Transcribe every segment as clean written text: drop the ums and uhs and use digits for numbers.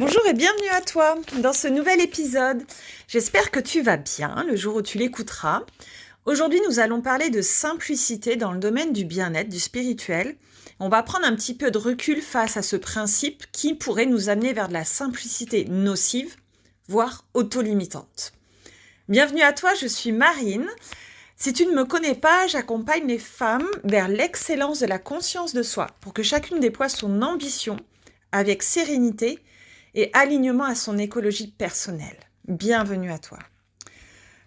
Bonjour et bienvenue à toi dans ce nouvel épisode. J'espère que tu vas bien le jour où tu l'écouteras. Aujourd'hui, nous allons parler de simplicité dans le domaine du bien-être, du spirituel. On va prendre un petit peu de recul face à ce principe qui pourrait nous amener vers de la simplicité nocive, voire auto-limitante. Bienvenue à toi, je suis Marine. Si tu ne me connais pas, j'accompagne les femmes vers l'excellence de la conscience de soi pour que chacune déploie son ambition avec sérénité et alignement à son écologie personnelle. Bienvenue à toi.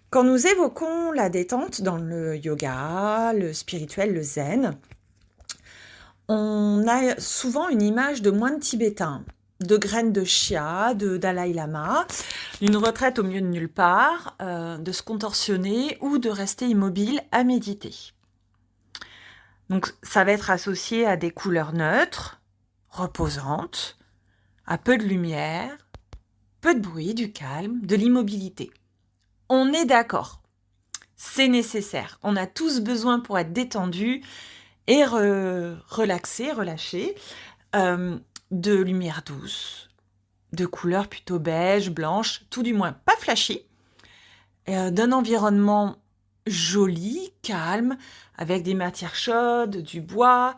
Quand nous évoquons la détente dans le yoga, le spirituel, le zen, on a souvent une image de moine tibétain, de graines de chia, de Dalai Lama, d'une retraite au milieu de nulle part, de se contorsionner ou de rester immobile à méditer. Donc ça va être associé à des couleurs neutres, reposantes, à peu de lumière, peu de bruit, du calme, de l'immobilité. On est d'accord, c'est nécessaire. On a tous besoin pour être détendu et relaxé, relâché, de lumière douce, de couleurs plutôt beige, blanche, tout du moins pas flashy, d'un environnement joli, calme, avec des matières chaudes, du bois.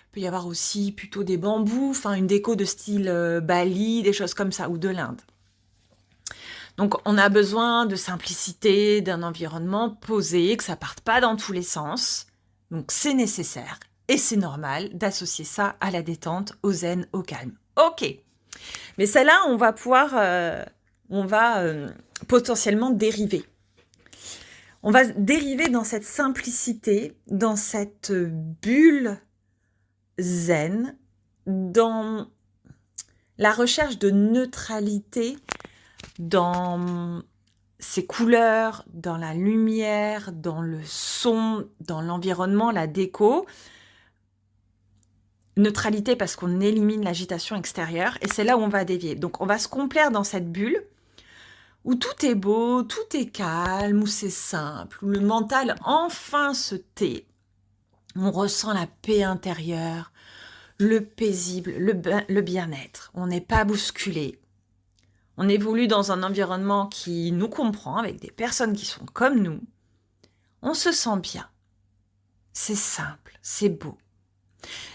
Il peut y avoir aussi plutôt des bambous, enfin une déco de style Bali, des choses comme ça, ou de l'Inde. Donc, on a besoin de simplicité, d'un environnement posé, que ça parte pas dans tous les sens. Donc, c'est nécessaire et c'est normal d'associer ça à la détente, au zen, au calme. Ok. Mais celle-là, on va potentiellement dériver. On va dériver dans cette simplicité, dans cette bulle zen, dans la recherche de neutralité, dans ces couleurs, dans la lumière, dans le son, dans l'environnement, la déco. Neutralité parce qu'on élimine l'agitation extérieure et c'est là où on va dévier. Donc on va se complaire dans cette bulle où tout est beau, tout est calme, où c'est simple, où le mental enfin se tait. On ressent la paix intérieure, le paisible, le bien-être. On n'est pas bousculé. On évolue dans un environnement qui nous comprend, avec des personnes qui sont comme nous. On se sent bien. C'est simple, c'est beau.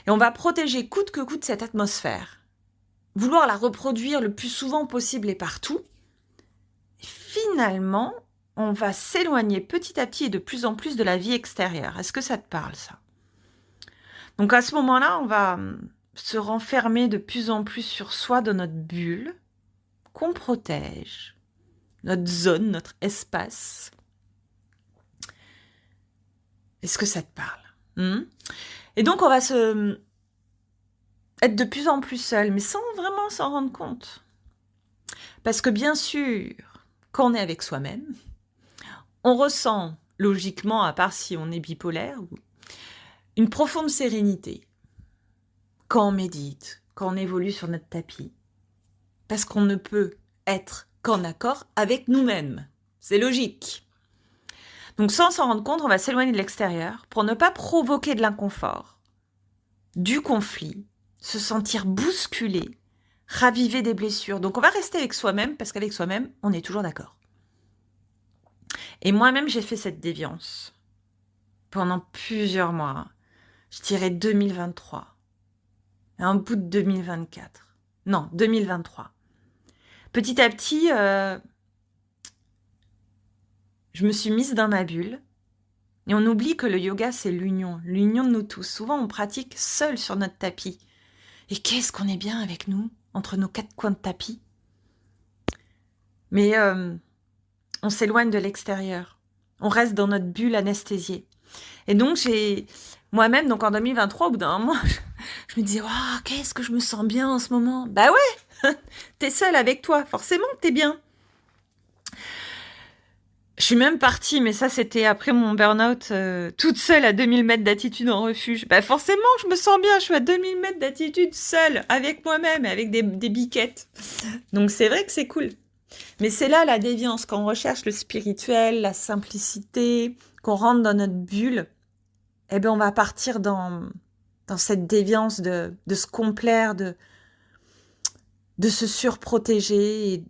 Et on va protéger coûte que coûte cette atmosphère. Vouloir la reproduire le plus souvent possible et partout. Et finalement, on va s'éloigner petit à petit et de plus en plus de la vie extérieure. Est-ce que ça te parle, ça? Donc à ce moment-là, on va se renfermer de plus en plus sur soi dans notre bulle, qu'on protège, notre zone, notre espace. Est-ce que ça te parle? Et donc, on va être de plus en plus seul, mais sans vraiment s'en rendre compte. Parce que bien sûr, quand on est avec soi-même, on ressent, logiquement, à part si on est bipolaire, une profonde sérénité. Quand on médite, quand on évolue sur notre tapis. Parce qu'on ne peut être qu'en accord avec nous-mêmes. C'est logique. Donc sans s'en rendre compte, on va s'éloigner de l'extérieur pour ne pas provoquer de l'inconfort, du conflit, se sentir bousculé, raviver des blessures. Donc on va rester avec soi-même parce qu'avec soi-même, on est toujours d'accord. Et moi-même, j'ai fait cette déviance pendant plusieurs mois. Je dirais 2023. Un bout de 2024. Non, 2023. Petit à petit, je me suis mise dans ma bulle. Et on oublie que le yoga, c'est l'union de nous tous. Souvent, on pratique seul sur notre tapis. Et qu'est-ce qu'on est bien avec nous, entre nos quatre coins de tapis. Mais on s'éloigne de l'extérieur. On reste dans notre bulle anesthésiée. Et donc, moi-même, donc en 2023, au bout d'un moment, je me disais, waouh, qu'est-ce que je me sens bien en ce moment. Bah ouais, t'es seule avec toi, forcément que t'es bien. Je suis même partie, mais ça c'était après mon burn-out, toute seule à 2000 mètres d'altitude en refuge. Bah forcément, je me sens bien, je suis à 2000 mètres d'altitude seule, avec moi-même, avec des biquettes. Donc c'est vrai que c'est cool. Mais c'est là la déviance, quand on recherche le spirituel, la simplicité, qu'on rentre dans notre bulle, eh bien on va partir dans cette déviance de se complaire, de se surprotéger, et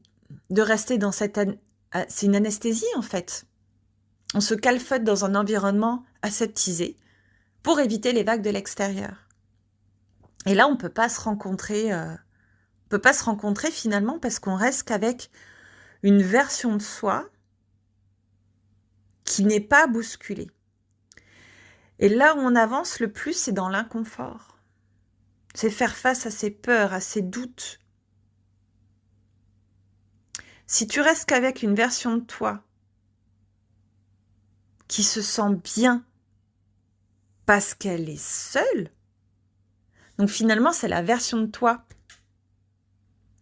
de rester dans cette... C'est une anesthésie en fait. On se calfeute dans un environnement aseptisé pour éviter les vagues de l'extérieur. Et là, on ne peut pas se rencontrer, finalement parce qu'on reste qu'avec une version de soi qui n'est pas bousculée. Et là où on avance le plus, c'est dans l'inconfort. C'est faire face à ses peurs, à ses doutes. Si tu restes qu'avec une version de toi qui se sent bien parce qu'elle est seule, donc finalement c'est la version de toi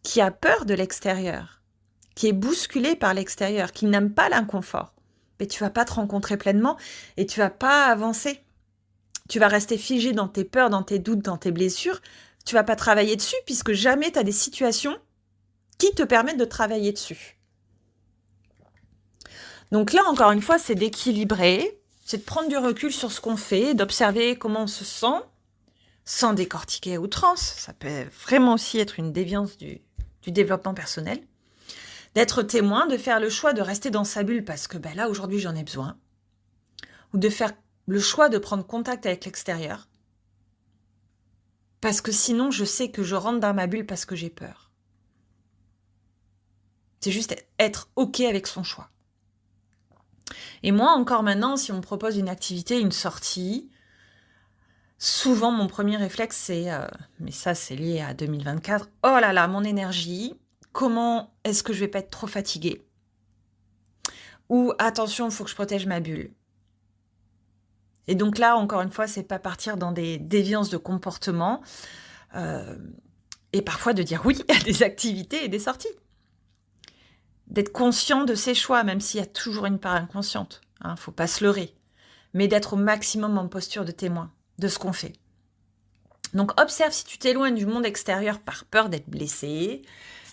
qui a peur de l'extérieur, qui est bousculée par l'extérieur, qui n'aime pas l'inconfort, mais tu vas pas te rencontrer pleinement et tu vas pas avancer. Tu vas rester figé dans tes peurs, dans tes doutes, dans tes blessures. Tu vas pas travailler dessus puisque jamais tu as des situations qui te permettent de travailler dessus. Donc là, encore une fois, c'est d'équilibrer, c'est de prendre du recul sur ce qu'on fait, d'observer comment on se sent, sans décortiquer à outrance. Ça peut vraiment aussi être une déviance du développement personnel. D'être témoin, de faire le choix de rester dans sa bulle parce que là, aujourd'hui, j'en ai besoin. Ou de faire le choix de prendre contact avec l'extérieur. Parce que sinon, je sais que je rentre dans ma bulle parce que j'ai peur. C'est juste être OK avec son choix. Et moi, encore maintenant, si on me propose une activité, une sortie, souvent, mon premier réflexe, c'est, mais ça, c'est lié à 2024, oh là là, mon énergie, comment est-ce que je vais pas être trop fatiguée? Ou attention, il faut que je protège ma bulle. Et donc là, encore une fois, c'est pas partir dans des déviances de comportement et parfois de dire oui à des activités et des sorties. D'être conscient de ses choix, même s'il y a toujours une part inconsciente. Faut pas se leurrer. Mais d'être au maximum en posture de témoin de ce qu'on fait. Donc observe si tu t'éloignes du monde extérieur par peur d'être blessé,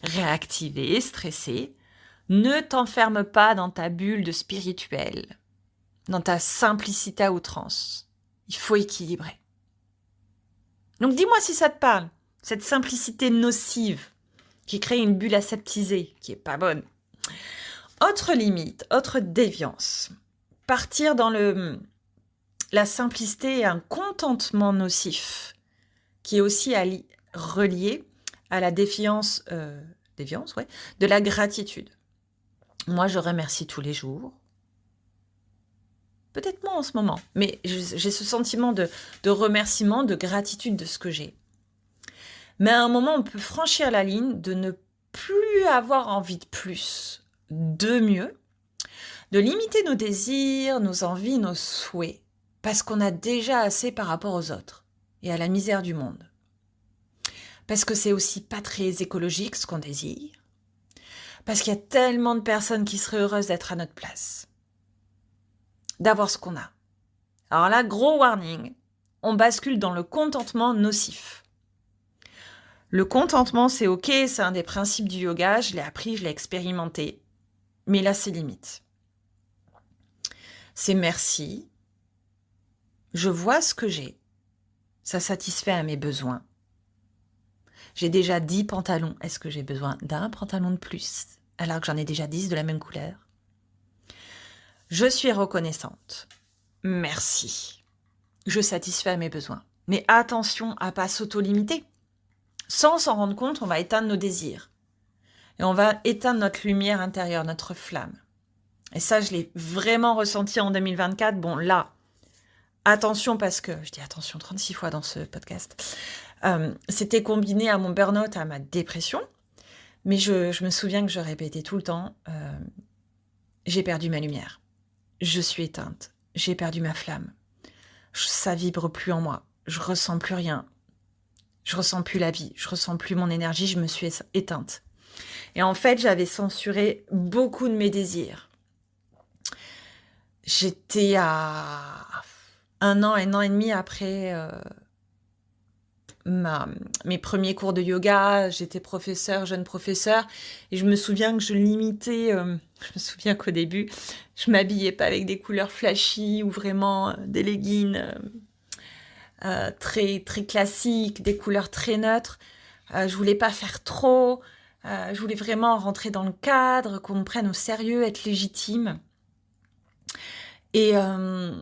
réactivé, stressé. Ne t'enferme pas dans ta bulle de spirituel, dans ta simplicité à outrance. Il faut équilibrer. Donc dis-moi si ça te parle, cette simplicité nocive qui crée une bulle aseptisée, qui est pas bonne. Autre limite, autre déviance. Partir dans la simplicité et un contentement nocif, qui est aussi relié à la déviance de la gratitude. Moi, je remercie tous les jours. Peut-être moins en ce moment, mais j'ai ce sentiment de remerciement, de gratitude de ce que j'ai. Mais à un moment, on peut franchir la ligne de ne plus avoir envie de plus, de mieux, de limiter nos désirs, nos envies, nos souhaits, parce qu'on a déjà assez par rapport aux autres et à la misère du monde. Parce que c'est aussi pas très écologique ce qu'on désire, parce qu'il y a tellement de personnes qui seraient heureuses d'être à notre place, d'avoir ce qu'on a. Alors là, gros warning, on bascule dans le contentement nocif. Le contentement, c'est OK, c'est un des principes du yoga, je l'ai appris, je l'ai expérimenté, mais là, c'est limite. C'est merci, je vois ce que j'ai, ça satisfait à mes besoins. J'ai déjà 10 pantalons, est-ce que j'ai besoin d'un pantalon de plus, alors que j'en ai déjà 10 de la même couleur? Je suis reconnaissante, merci, je satisfais à mes besoins. Mais attention à ne pas s'auto-limiter. Sans s'en rendre compte, on va éteindre nos désirs. Et on va éteindre notre lumière intérieure, notre flamme. Et ça, je l'ai vraiment ressenti en 2024. Bon, là, attention parce que, je dis attention 36 fois dans ce podcast, c'était combiné à mon burn-out, à ma dépression. Mais je me souviens que je répétais tout le temps, j'ai perdu ma lumière. Je suis éteinte. J'ai perdu ma flamme. Ça vibre plus en moi. Je ressens plus rien. Je ressens plus la vie. Je ressens plus mon énergie. Je me suis éteinte. Et en fait, j'avais censuré beaucoup de mes désirs. J'étais à un an et demi après mes premiers cours de yoga. J'étais jeune professeur, et je me souviens que je limitais. Je me souviens qu'au début, je m'habillais pas avec des couleurs flashy ou vraiment des leggings très très classiques, des couleurs très neutres. Je voulais pas faire trop. Je voulais vraiment rentrer dans le cadre, qu'on me prenne au sérieux, être légitime. Et je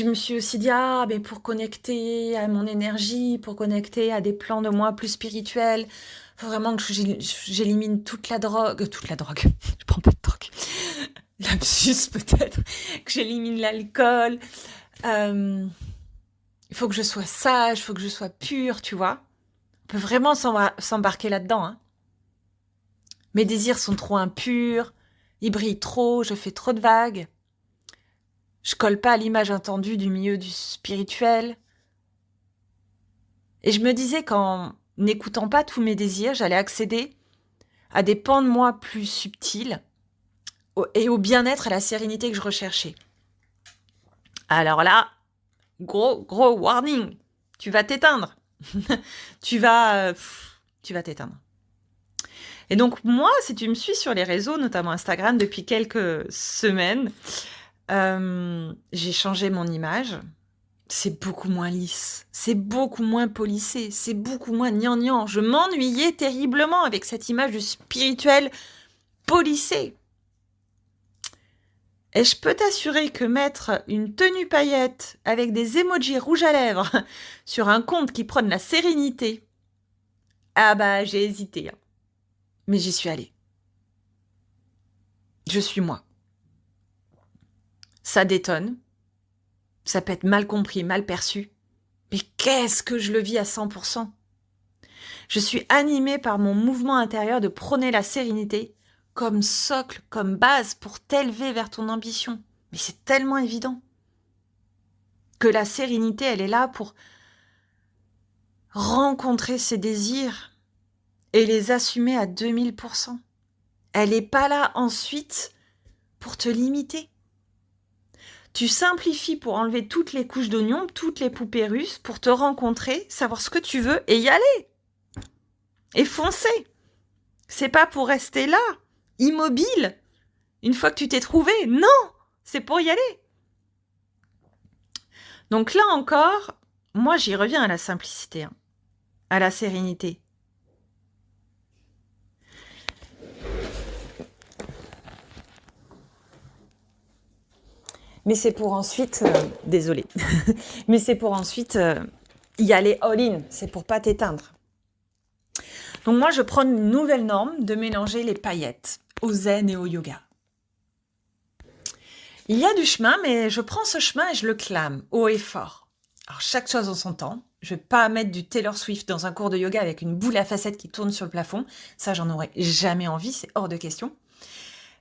me suis aussi dit: «Ah, mais pour connecter à mon énergie, pour connecter à des plans de moi plus spirituels, faut vraiment que j'élimine toute la drogue», je prends pas de drogue, lapsus peut-être, que j'élimine l'alcool, il faut que je sois sage, il faut que je sois pure, tu vois? On peut vraiment s'embarquer là-dedans, hein. Mes désirs sont trop impurs, ils brillent trop, je fais trop de vagues. Je colle pas à l'image attendue du milieu du spirituel. Et je me disais qu'en n'écoutant pas tous mes désirs, j'allais accéder à des pans de moi plus subtils et au bien-être, à la sérénité que je recherchais. Alors là, gros warning, tu vas t'éteindre. tu vas t'éteindre. Et donc moi, si tu me suis sur les réseaux, notamment Instagram, depuis quelques semaines, j'ai changé mon image. C'est beaucoup moins lisse, c'est beaucoup moins polissé, c'est beaucoup moins gnangnan. Je m'ennuyais terriblement avec cette image du spirituel polissé. Et je peux t'assurer que mettre une tenue paillette avec des emojis rouges à lèvres sur un compte qui prône la sérénité, ah bah j'ai hésité. Mais j'y suis allée. Je suis moi. Ça détonne. Ça peut être mal compris, mal perçu. Mais qu'est-ce que je le vis à 100%. Je suis animée par mon mouvement intérieur de prôner la sérénité comme socle, comme base pour t'élever vers ton ambition. Mais c'est tellement évident que la sérénité, elle est là pour rencontrer ses désirs et les assumer à 2000%. Elle n'est pas là ensuite pour te limiter. Tu simplifies pour enlever toutes les couches d'oignons, toutes les poupées russes, pour te rencontrer, savoir ce que tu veux et y aller. Et foncer. C'est pas pour rester là, immobile, une fois que tu t'es trouvé. Non, c'est pour y aller. Donc là encore, moi j'y reviens à la simplicité, à la sérénité. Mais c'est pour ensuite, désolée, mais c'est pour ensuite y aller all-in, c'est pour pas t'éteindre. Donc moi, je prends une nouvelle norme de mélanger les paillettes au zen et au yoga. Il y a du chemin, mais je prends ce chemin et je le clame haut et fort. Alors chaque chose en son temps. Je vais pas mettre du Taylor Swift dans un cours de yoga avec une boule à facettes qui tourne sur le plafond. Ça, j'en aurais jamais envie, c'est hors de question.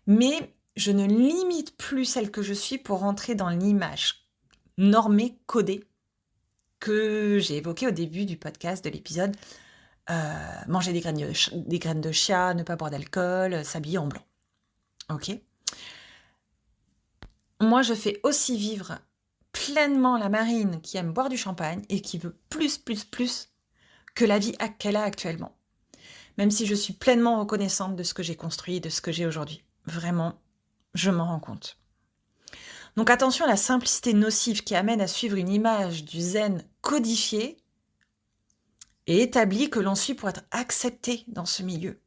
Mais je ne limite plus celle que je suis pour rentrer dans l'image normée, codée, que j'ai évoquée au début du podcast, de l'épisode. Manger des graines de chia, ne pas boire d'alcool, s'habiller en blanc. Ok ? Moi, je fais aussi vivre pleinement la Marine qui aime boire du champagne et qui veut plus que la vie qu'elle a actuellement. Même si je suis pleinement reconnaissante de ce que j'ai construit et de ce que j'ai aujourd'hui. Vraiment, je m'en rends compte. Donc attention à la simplicité nocive qui amène à suivre une image du zen codifiée et établie que l'on suit pour être accepté dans ce milieu.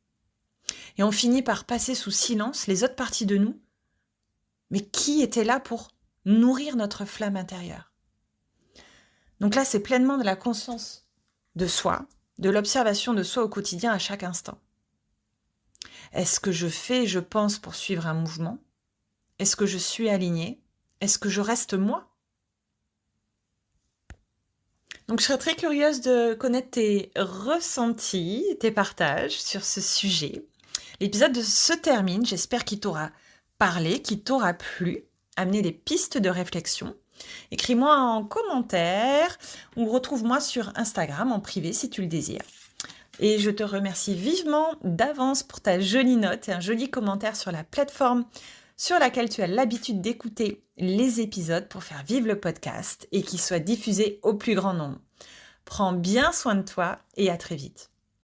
Et on finit par passer sous silence les autres parties de nous, mais qui étaient là pour nourrir notre flamme intérieure. Donc là, c'est pleinement de la conscience de soi, de l'observation de soi au quotidien à chaque instant. Est-ce que je fais, je pense pour suivre un mouvement ? Est-ce que je suis alignée ? Est-ce que je reste moi ? Donc je serais très curieuse de connaître tes ressentis, tes partages sur ce sujet. L'épisode se termine, j'espère qu'il t'aura parlé, qu'il t'aura plu, amené des pistes de réflexion. Écris-moi en commentaire ou retrouve-moi sur Instagram en privé si tu le désires. Et je te remercie vivement d'avance pour ta jolie note et un joli commentaire sur la plateforme sur laquelle tu as l'habitude d'écouter les épisodes pour faire vivre le podcast et qu'il soit diffusé au plus grand nombre. Prends bien soin de toi et à très vite.